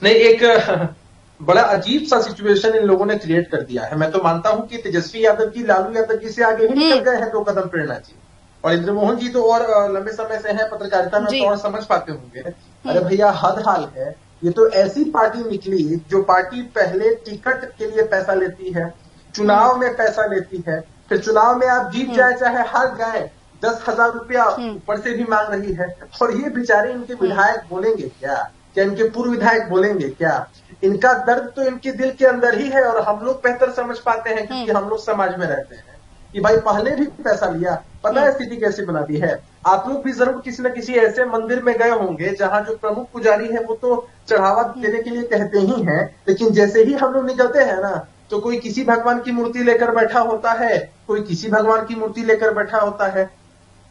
नहीं, एक बड़ा अजीब सा सिचुएशन इन लोगों ने क्रिएट कर दिया है। मैं तो मानता हूं कि तेजस्वी यादव जी लालू यादव जी से आगे ही निकल गए हैं 2 कदम प्रेरणा जी, और इंद्रमोहन जी तो और लंबे समय से हैं पत्रकारिता में, जी। तो और समझ पाते होंगे। अरे हम्म। भैया, हद हाल है। ये तो ऐसी पार्टी निकली जो पार्टी पहले टिकट के लिए पैसा लेती है, हम्म। चुनाव में पैसा लेती है, फिर चुनाव में आप जीत हम्म। जाए चाहे हार जाए, 10,000 रुपया हम्म। ऊपर से भी मांग रही है। और ये बेचारे इनके हम्म। विधायक बोलेंगे क्या? क्या इनके पूर्व विधायक बोलेंगे क्या? इनका दर्द तो इनके दिल के अंदर ही है, और हम लोग बेहतर समझ पाते हैं हम्म। क्योंकि हम लोग समाज में रहते हैं कि भाई पहले भी पैसा लिया। पता हम्म। है स्थिति कैसे बना दी है? आप लोग भी जरूर किसी न किसी ऐसे मंदिर में गए होंगे जहां जो प्रमुख पुजारी है वो तो चढ़ावा हम्म। देने के लिए कहते ही हैं, लेकिन जैसे ही हम लोग निकलते हैं ना, तो कोई किसी भगवान की मूर्ति लेकर बैठा होता है, कोई किसी भगवान की मूर्ति लेकर बैठा होता है।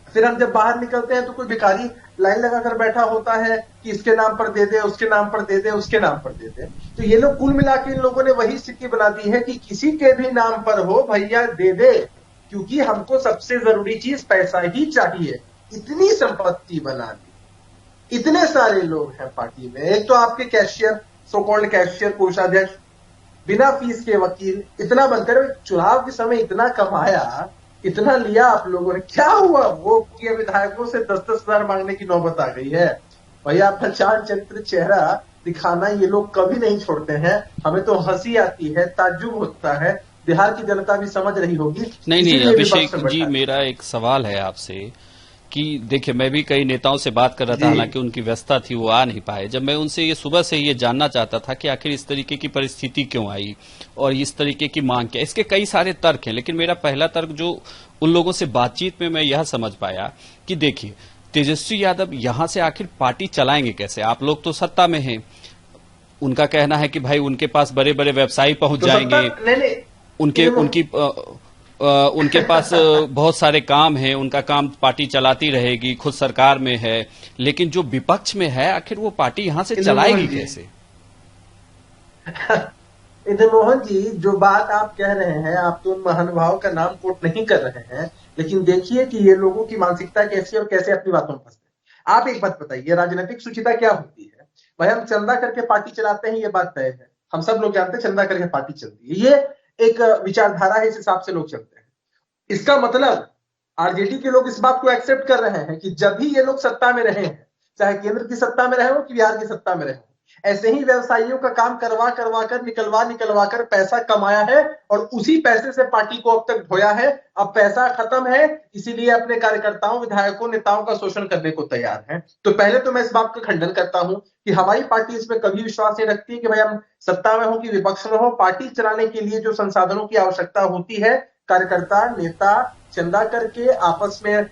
फिर हम जब बाहर निकलते हैं तो कोई भिखारी लाइन लगाकर बैठा होता है कि इसके नाम पर दे दे, उसके नाम पर दे दे, उसके नाम पर दे दे। तो ये लोग कुल मिला के इन लोगों ने वही स्थिति बना दी है कि किसी के भी नाम पर हो भैया दे दे, क्योंकि हमको सबसे जरूरी चीज पैसा ही चाहिए। इतनी संपत्ति बना दी, इतने सारे लोग हैं पार्टी में। एक तो आपके कैशियर, सो कॉल्ड कैशियर, कोषाध्यक्ष, बिना फीस के वकील, इतना बनकर चुनाव के समय इतना कमाया, इतना लिया आप लोगों ने, क्या हुआ? वो के विधायकों से 10-10 हजार मांगने की नौबत आ गई है। भैया, पहचान, चरित्र, चेहरा दिखाना ये लोग कभी नहीं छोड़ते हैं। हमें तो हंसी आती है, ताज्जुब होता है। बिहार की जनता भी समझ रही होगी, नहीं नहीं इसीलिए विपक्ष अभिषेक में जी, बैठा है। मेरा एक सवाल है आपसे कि देखिए, मैं भी कई नेताओं से बात कर रहा था, जी। हालांकि उनकी व्यस्तता थी, वो आ नहीं पाए। जब मैं उनसे ये सुबह से ये जानना चाहता था कि आखिर इस तरीके की परिस्थिति क्यों आई और इस तरीके की मांग क्या, इसके कई सारे तर्क हैं, लेकिन मेरा पहला तर्क जो उन लोगों से बातचीत में मैं यह समझ पाया कि देखिए, तेजस्वी यादव यहां से आखिर पार्टी चलाएंगे कैसे? आप लोग तो सत्ता में हैं। उनका कहना है कि भाई उनके पास बड़े बड़े व्यवसायी पहुंच तो सत्ता, जाएंगे, नहीं नहीं, उनके उनकी उनके पास बहुत सारे काम हैं, उनका काम पार्टी चलाती रहेगी, खुद सरकार में है। लेकिन जो विपक्ष में है, आखिर वो पार्टी यहां से इंद्रमोहन चलाएगी जी, कैसे? इंद्रमोहन जी, जो बात आप कह रहे हैं, आप तो उन महानुभाव का नाम कोट नहीं कर रहे हैं, लेकिन देखिए कि ये लोगों की मानसिकता कैसी है और कैसे अपनी बातों में फंसते हैं। आप एक बात बताइए, राजनीतिक शुचिता क्या होती है? भाई, हम चंदा करके पार्टी चलाते हैं, ये बात तय है। हम सब लोग जानते हैं चंदा करके पार्टी चलती है। ये एक विचारधारा है, इस हिसाब से लोग चलते हैं। इसका मतलब आरजेडी के लोग इस बात को एक्सेप्ट कर रहे हैं कि जब भी ये लोग सत्ता में रहे हैं, चाहे केंद्र की सत्ता में रहे हो कि बिहार की सत्ता में रहे हो, ऐसे ही व्यवसायियों का काम करवा करवा कर, निकलवा निकलवा कर पैसा कमाया है, और उसी पैसे से पार्टी को अब तक ढोया है। अब पैसा खत्म है, इसीलिए अपने कार्यकर्ताओं, विधायकों, नेताओं का शोषण करने को तैयार है। तो पहले तो मैं इस बात का खंडन करता हूं कि हमारी पार्टी इसमें कभी विश्वास नहीं रखती कि भाई हम सत्ता में हो कि विपक्ष में हो, पार्टी चलाने के लिए जो संसाधनों की आवश्यकता होती है, कार्यकर्ता, नेता चंदा करके आपस में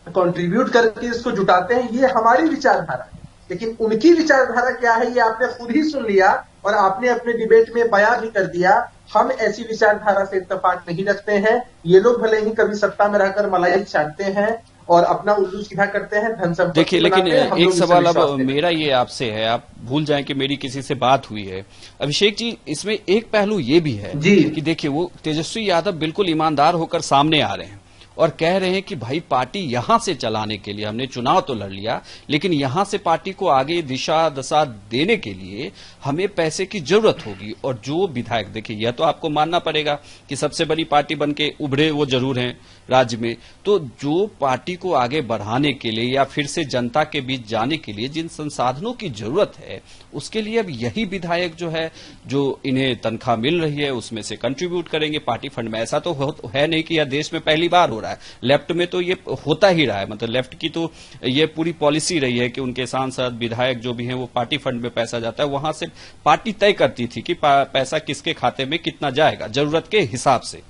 कंट्रीब्यूट करके इसको जुटाते हैं, ये हमारी विचारधारा है। लेकिन उनकी विचारधारा क्या है, ये आपने खुद ही सुन लिया, और आपने अपने डिबेट में बयान भी कर दिया। हम ऐसी विचारधारा से इत्तेफाक नहीं रखते हैं। ये लोग भले ही कभी सत्ता में रहकर मलाई छाटते हैं और अपना उल्लू सीधा करते हैं, धन देखिए, संपत्ति लेकिन बनाते हैं, हम एक लोग इससे सवाल अब विश्वास नहीं मेरा रखते। ये आपसे है, आप भूल जाएं कि मेरी किसी से बात हुई है। अभिषेक जी, इसमें एक पहलू ये भी है जी। कि देखिए, वो तेजस्वी यादव बिल्कुल ईमानदार होकर सामने आ रहे हैं और कह रहे हैं कि भाई पार्टी यहां से चलाने के लिए हमने चुनाव तो लड़ लिया, लेकिन यहां से पार्टी को आगे दिशा दशा देने के लिए हमें पैसे की जरूरत होगी। और जो विधायक, देखिए यह तो आपको मानना पड़ेगा कि सबसे बड़ी पार्टी बन के उभरे वो जरूर हैं राज्य में, तो जो पार्टी को आगे बढ़ाने के लिए या फिर से जनता के बीच जाने के लिए जिन संसाधनों की जरूरत है, उसके लिए अब यही विधायक जो है, जो इन्हें तनख्वाह मिल रही है उसमें से कंट्रीब्यूट करेंगे पार्टी फंड में। ऐसा तो है नहीं कि यह देश में पहली बार हो रहा है, लेफ्ट में तो ये होता ही रहा है। मतलब लेफ्ट की तो ये पूरी पॉलिसी रही है कि उनके सांसद, विधायक जो भी हैं, वो पार्टी फंड में पैसा जाता है, वहां से पार्टी तय करती थी कि पैसा किसके खाते में कितना जाएगा जरूरत के हिसाब से।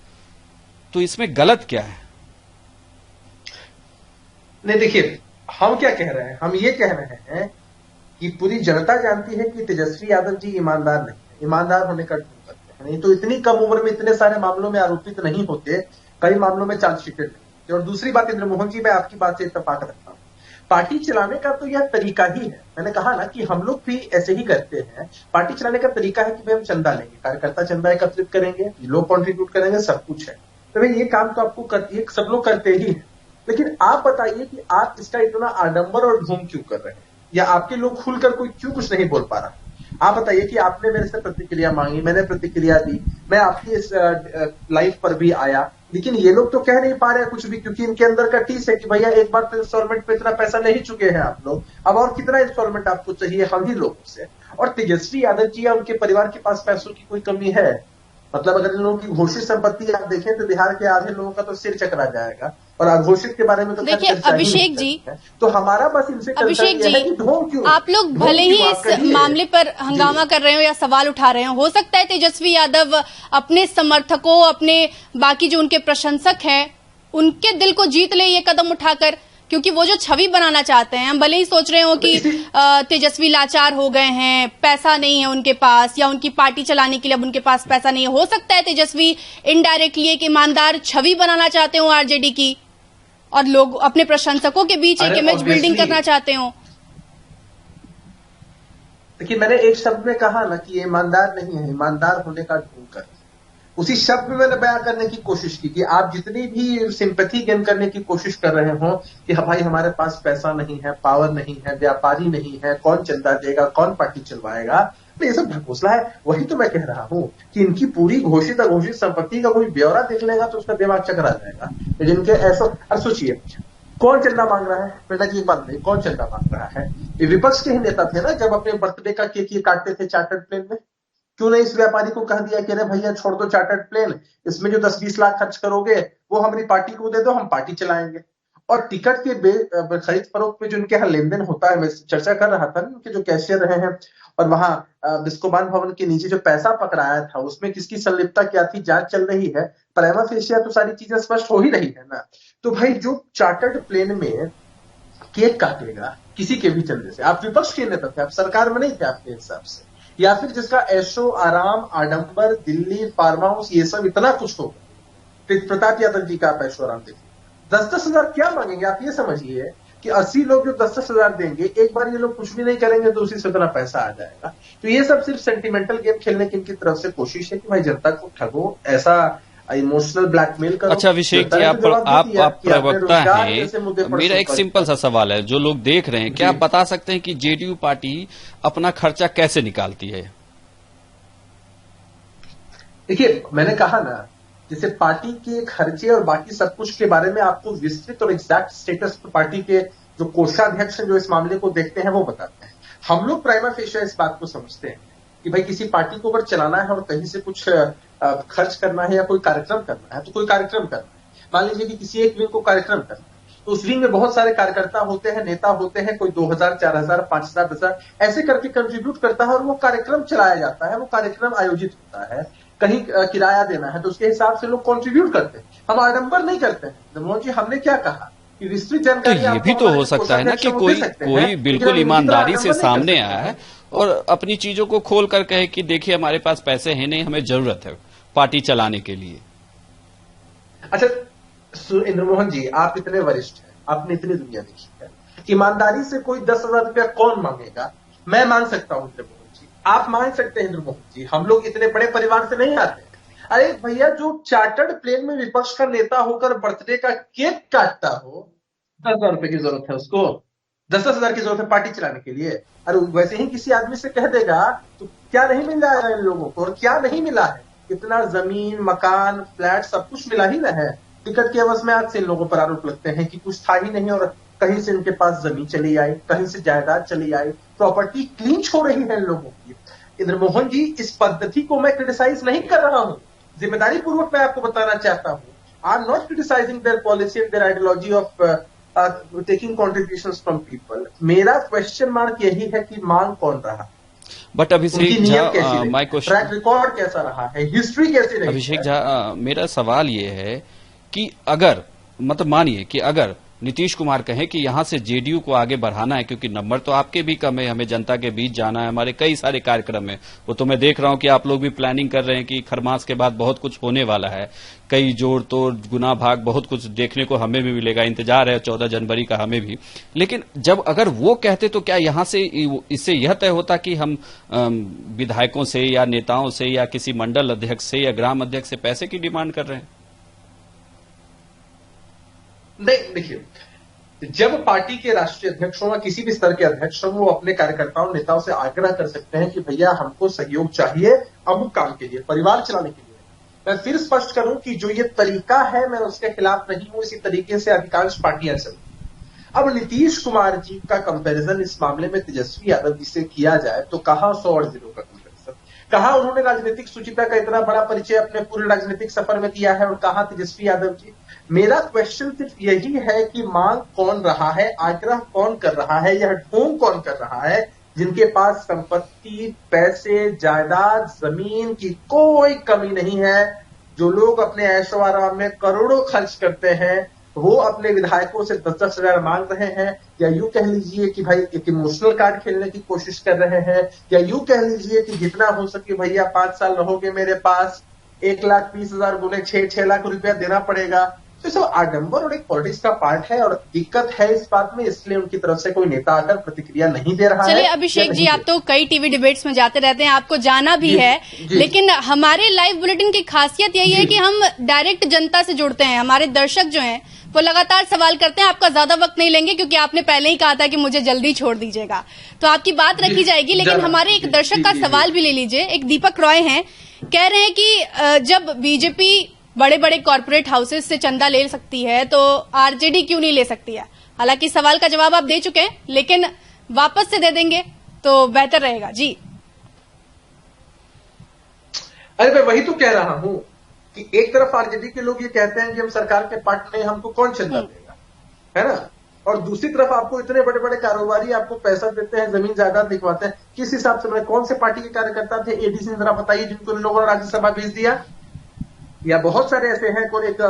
तो इसमें गलत क्या है? नहीं, देखिए, हम क्या कह रहे हैं, हम ये कह रहे हैं कि पूरी जनता जानती है कि तेजस्वी यादव जी ईमानदार नहीं है। ईमानदार होने का ढोंग करते हैं, नहीं तो इतनी कम उम्र में इतने सारे मामलों में आरोपित नहीं होते, कई मामलों में चार्जशीटेड नहीं होते। और दूसरी बात, इंद्रमोहन जी, मैं आपकी बात से इत्तेफाक रखता हूं। पार्टी चलाने का तो यह तरीका ही है। मैंने कहा ना कि हम लोग भी ऐसे ही करते हैं। पार्टी चलाने का तरीका है कि भाई हम चंदा लेंगे, कार्यकर्ता चंदा एकत्रित करेंगे, लोग कॉन्ट्रीब्यूट करेंगे, सब कुछ है। तो भाई ये काम तो आपको ये सब लोग करते ही हैं। लेकिन आप बताइए कि आप इसका इतना आडंबर और धूम क्यों कर रहे हैं, या आपके लोग खुलकर कोई क्यों कुछ नहीं बोल पा रहा? आप बताइए कि आपने मेरे से प्रतिक्रिया मांगी, मैंने प्रतिक्रिया दी, मैं आपकी इस लाइव पर भी आया, लेकिन ये लोग तो कह नहीं पा रहे कुछ भी, क्योंकि इनके अंदर का टीस है कि भैया एक बार तो इंस्टॉलमेंट पे इतना पैसा ले ही चुके हैं आप लोग, अब और कितना इंस्टॉलमेंट आपको चाहिए हम ही लोगों से। और तेजस्वी यादव जी या उनके परिवार के पास पैसों की कोई कमी है? मतलब अगर इन लोगों की घोषित संपत्ति आप देखें तो बिहार के आधे लोगों का तो सिर चकरा जाएगा, और अघोषित के बारे में तो देखिए अभिषेक जी, तो हमारा बस इनसे अभिषेक जी, क्यों आप लोग भले ही इस मामले पर हंगामा कर रहे हो या सवाल उठा रहे हो सकता है तेजस्वी यादव अपने समर्थकों, अपने बाकी जो उनके प्रशंसक हैं, उनके दिल को जीत ले ये कदम उठाकर, क्योंकि वो जो छवि बनाना चाहते हैं, हम भले ही सोच रहे हो कि तेजस्वी लाचार हो गए हैं, पैसा नहीं है उनके पास, या उनकी पार्टी चलाने के लिए अब उनके पास पैसा नहीं है, हो सकता है तेजस्वी इनडायरेक्टली एक ईमानदार छवि बनाना चाहते हो आरजेडी की, और लोग अपने प्रशंसकों के बीच एक इमेज बिल्डिंग करना चाहते हो। देखिए, मैंने एक शब्द में कहा ना कि ये ईमानदार नहीं है, ईमानदार होने का ढोंग कर, उसी शब्द में मैंने बयां करने की कोशिश की कि आप जितनी भी सिंपैथी गेन करने की कोशिश कर रहे हो कि हाँ भाई हमारे पास पैसा नहीं है, पावर नहीं है, व्यापारी नहीं है, कौन चंदा देगा, कौन पार्टी चलवाएगा, तो ये सब ढकोसला है। वही तो मैं कह रहा हूं कि इनकी पूरी घोषित अघोषित संपत्ति का कोई ब्यौरा देख लेगा तो उसका दिमाग चकरा जाएगा। जिनके ऐसा, अब सोचिए कौन चंदा मांग रहा है, बेटा जी एक बात नहीं, कौन चंदा मांग रहा है? ये विपक्ष के ही नेता थे ना, जब अपने बर्थडे का केक ये काटते थे चार्टर्ड प्लेन में। क्यों नहीं इस व्यापारी को कह दिया कि अरे भैया छोड़ दो चार्टर्ड प्लेन, इसमें जो 10-20 लाख खर्च करोगे वो हमारी पार्टी को दे दो, हम पार्टी चलाएंगे। और टिकट के खरीद फरोख्त में जो इनके यहाँ लेन देन होता है, मैं चर्चा कर रहा था ना कि जो कैशियर रहे हैं, और वहां बिस्कोमान भवन के नीचे जो पैसा पकड़ाया था उसमें किसकी संलिप्तता क्या थी, जांच चल रही है, प्राइमा फेशिया तो सारी चीजें स्पष्ट हो ही रही है ना। तो भाई जो चार्टर्ड प्लेन में केक काटेगा किसी के भी चंदे से, आप विपक्ष के नेता थे, आप सरकार में नहीं थे आपके हिसाब से, या फिर जिसका ऐशो आराम आडंबर दिल्ली फार्म हाउस ये सब इतना कुछ होगा, प्रताप यादव जी का आप ऐशो आराम देखिए, 10-10 हजार क्या मांगेंगे आप ये समझिए कि 80 लोग जो 10-10 हजार देंगे, एक बार ये लोग कुछ भी नहीं करेंगे तो उसी से उतना पैसा आ जाएगा। तो ये सब सिर्फ सेंटिमेंटल गेम खेलने की इनकी तरफ से कोशिश है कि भाई जनता को ठगो, ऐसा इमोशनल ब्लैकमेल करो। अच्छा अभिषेक जी, आप प्रवक्ता हैं, मेरा एक सिंपल सा सवाल है, जो लोग देख रहे हैं, क्या आप बता सकते हैं कि जेडीयू पार्टी अपना खर्चा कैसे निकालती है? देखिए मैंने कहा ना, जैसे पार्टी के खर्चे और बाकी सब कुछ के बारे में आपको विस्तृत और एग्जैक्ट स्टेटस पार्टी के जो कोषाध्यक्ष जो इस मामले को देखते हैं वो बताते हैं। हम लोग प्राइमा फेशिया इस बात को समझते हैं कि भाई किसी पार्टी को अगर चलाना है और कहीं से कुछ खर्च करना है या कोई कार्यक्रम करना है तो कोई कार्यक्रम करना है। मान लीजिए कि किसी एक विंग को कार्यक्रम करना है तो उस विंग में बहुत सारे कार्यकर्ता होते हैं, नेता होते हैं, कोई 2000, 4000, 5000, 10,000 ऐसे करके कंट्रीब्यूट करता है और वो कार्यक्रम चलाया जाता है, वो कार्यक्रम आयोजित होता है। कहीं किराया देना है तो उसके हिसाब से लोग कंट्रीब्यूट करते हैं, हम आडंबर नहीं करते हैं। मनोज जी, हमने क्या कहा कि विस्तृत जानकारी, तो ये भी तो हो सकता है ना कि कोई बिल्कुल ईमानदारी से सामने आया है और अपनी चीजों को खोल कर कहे कि देखिए हमारे पास पैसे हैं नहीं, हमें जरूरत है पार्टी चलाने के लिए। अच्छा इंद्र मोहन जी, आप इतने वरिष्ठ हैं, आपने इतनी दुनिया देखी है, ईमानदारी से कोई 10,000 रुपया कौन मांगेगा? मैं मांग सकता हूं इंद्र मोहन जी, आप मांग सकते हैं इंद्र मोहन जी, हम लोग इतने बड़े परिवार से नहीं आते। अरे भैया, जो चार्टर्ड प्लेन में विपक्ष का नेता होकर बर्थडे का केक काटता हो, 10,000 रुपए की जरूरत है उसको, 10-10 हजार की जरूरत है पार्टी चलाने के लिए। अरे वैसे ही किसी आदमी से कह देगा तो क्या नहीं मिल रहा है इन लोगों को, और क्या नहीं मिला है, इतना जमीन, मकान, फ्लैट सब कुछ मिला ही ना है। टिकट के एवज में आज से इन लोगों पर आरोप लगते हैं कि कुछ था ही नहीं और कहीं से इनके पास जमीन चली आई, कहीं से जायदाद चली आई, प्रॉपर्टी क्लींच हो रही है इन लोगों की। इंद्र मोहन जी, इस पद्धति को मैं क्रिटिसाइज नहीं कर रहा हूं, जिम्मेदारी पूर्वक मैं आपको बताना चाहता हूं। I am not criticising their policy and their ideology of taking contributions from people. मेरा क्वेश्चन मार्क यही है कि मांग कौन रहा, but Abhishek Jha, my question, track record कैसा रहा है, हिस्ट्री कैसी रही? अभिषेक झा, मेरा सवाल ये है कि अगर मतलब मानिए कि अगर नीतीश कुमार कहें कि यहां से जेडीयू को आगे बढ़ाना है, क्योंकि नंबर तो आपके भी कम है, हमें जनता के बीच जाना है, हमारे कई सारे कार्यक्रम है, वो तो मैं देख रहा हूं कि आप लोग भी प्लानिंग कर रहे हैं कि खरमास के बाद बहुत कुछ होने वाला है, कई जोड़ तोड़ गुना भाग बहुत कुछ देखने को हमें भी मिलेगा, इंतजार है 14 जनवरी का हमें भी। लेकिन जब अगर वो कहते तो क्या यहां से इससे यह तय होता कि हम विधायकों से या नेताओं से या किसी मंडल अध्यक्ष से या ग्राम अध्यक्ष से पैसे की डिमांड कर रहे हैं? नहीं, देखिए जब पार्टी के राष्ट्रीय अध्यक्ष हो या किसी भी स्तर के अध्यक्ष हो, वो अपने कार्यकर्ताओं नेताओं से आग्रह कर सकते हैं कि भैया हमको सहयोग चाहिए अमुक काम के लिए, परिवार चलाने के लिए। मैं फिर स्पष्ट करूं कि जो ये तरीका है मैं उसके खिलाफ नहीं हूं, इसी तरीके से अधिकांश पार्टियां चलती। अब नीतीश कुमार जी का कंपैरिजन इस मामले में तेजस्वी यादव जी से किया जाए तो कहां 100 और 0 का कंपैरिजन, कहां उन्होंने राजनीतिक सुचिता का इतना बड़ा परिचय अपने पूरे राजनीतिक सफर में दिया है और कहां तेजस्वी यादव जी। मेरा क्वेश्चन सिर्फ यही है कि मांग कौन रहा है, आग्रह कौन कर रहा है, यह ढोंग कौन कर रहा है, जिनके पास संपत्ति, पैसे, जायदाद, जमीन की कोई कमी नहीं है, जो लोग अपने ऐशो आराम में करोड़ों खर्च करते हैं, वो अपने विधायकों से 10-10 हजार मांग रहे हैं, या यूं कह लीजिए कि भाई एक इमोशनल कार्ड खेलने की कोशिश कर रहे हैं, या यूं कह लीजिए कि जितना हो सके भैया 5 साल रहोगे मेरे पास, 1,20,000 गुने 6 लाख रुपया देना पड़ेगा। तो सब आडंबर और एक पॉलिटिक्स का पार्ट है और दिक्कत है इस बात में, इसलिए उनकी तरफ से कोई नेता आकर प्रतिक्रिया नहीं दे रहा है। चलिए अभिषेक जी, आप तो कई टीवी डिबेट्स में जाते रहते हैं, आपको जाना भी है, लेकिन हमारे लाइव बुलेटिन की खासियत यही है कि हम डायरेक्ट जनता से जुड़ते हैं। हमारे दर्शक जो हैं वो लगातार सवाल करते हैं। आपका ज्यादा वक्त नहीं लेंगे क्योंकि आपने पहले ही कहा था कि मुझे जल्दी छोड़ दीजिएगा, तो आपकी बात रखी जाएगी। लेकिन हमारे एक दर्शक का सवाल भी ले लीजिए। एक दीपक रॉय हैं, कह रहे हैं कि जब बीजेपी बड़े बड़े कॉर्पोरेट हाउसेस से चंदा ले सकती है तो आरजेडी क्यों नहीं ले सकती है। हालांकि सवाल का जवाब आप दे चुके हैं, लेकिन वापस से दे देंगे तो बेहतर रहेगा जी। अरे मैं वही तो कह रहा हूं कि एक तरफ आरजेडी के लोग ये कहते हैं कि हम सरकार के पार्ट नहीं, हमको कौन चंदा देगा, है ना, और दूसरी तरफ आपको इतने बड़े बड़े कारोबारी आपको पैसा देते हैं, जमीन जायदाद लिखवाते हैं। किस हिसाब से, कौन से पार्टी के कार्यकर्ता थे एडीसी जरा बताइए जिनको इन लोगों ने राज्यसभा भेज दिया, या बहुत सारे ऐसे हैं, कोई एक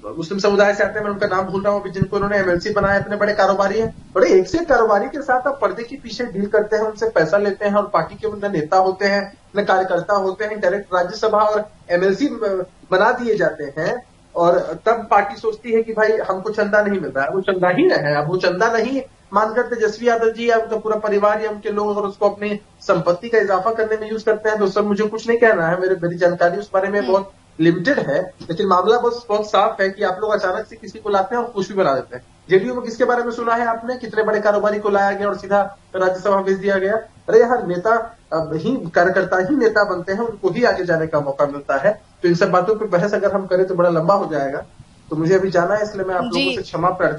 मुस्लिम समुदाय से आते हैं, मैं उनका नाम भूल रहा हूं, जिनको उन्होंने एमएलसी बनाया, इतने बड़े कारोबारी हैं। बड़े एक से कारोबारी के साथ आप पर्दे के पीछे डील करते हैं, उनसे पैसा लेते हैं और पार्टी के उनके नेता होते हैं, उनके कार्यकर्ता होते हैं, डायरेक्ट राज्यसभा और एमएलसी बना दिए जाते हैं, और तब पार्टी सोचती है कि भाई हमको चंदा नहीं मिल रहा है। वो चंदा ही ना है, अब वो चंदा नहीं मानकर तेजस्वी यादव जी या उनका पूरा परिवार या उनके लोग अगर उसको अपनी संपत्ति का इजाफा करने में यूज करते हैं तो सर मुझे कुछ नहीं कहना है, मेरी जानकारी उस बारे में बहुत लिमिटेड है। लेकिन मामला बहुत साफ है कि आप लोग अचानक से किसी को लाते हैं और कुछ भी बना देते हैं। जेडीयू में किसके बारे में सुना है आपने, कितने बड़े कारोबारी को लाया गया और सीधा राज्यसभा भेज दिया गया। अरे यार, नेता ही कार्यकर्ता ही नेता बनते हैं, उनको ही आगे जाने का मौका मिलता है। तो इन सब बातों पर बहस अगर हम करें तो बड़ा लंबा हो जाएगा, तो मुझे अभी जाना है, इसलिए मैं आप लोगों से क्षमा प्रार्थी